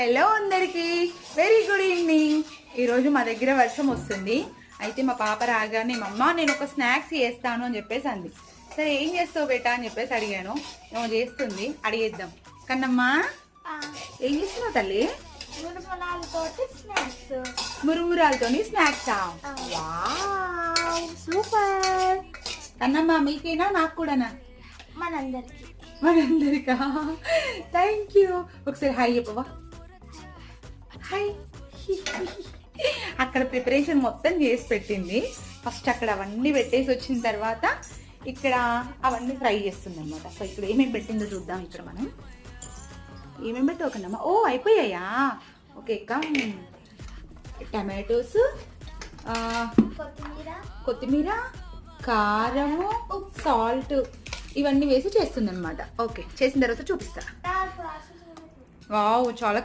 Hello అందరికి very good evening. ఈరోజు మా దగ్గర వర్షం వస్తుంది. అయితే మా పాప రాగానే మమ్మ నేను ఒక స్నాక్స్ చేస్తాను అని చెప్పేసి అంది. సరే ఏం చేస్తావు బేటా అని చెప్పేసి అడిగాను. ఏమో చేస్తుంది, అడిగేద్దాం. కన్నమ్మా ఏం చేస్తున్నావు తల్లి? మురుమురాలతోని స్నాక్సా? Wow super. కన్నమ్మ మీకేనా నాకు కూడానా? మనందరికా? Thank you. ఒకసారి హాయ్ చెప్పవా? హాయ్. అక్కడ ప్రిపరేషన్ మొత్తం చేసి పెట్టింది. ఫస్ట్ అక్కడ అవన్నీ పెట్టేసి వచ్చిన తర్వాత ఇక్కడ అవన్నీ ఫ్రై చేస్తుంది అనమాట. సో ఇక్కడ ఏమేమి పెట్టిందో చూద్దాం. ఇక్కడ మనం ఏమేమి పెట్టావు కన్నమ్మా? ఓ అయిపోయాయా? Okay come. టమాటోస్, కొత్తిమీర, కారము, సాల్ట్ ఇవన్నీ వేసి చేస్తుంది అనమాట. ఓకే చేసిన తర్వాత చూపిస్తా. వావ్ చాలా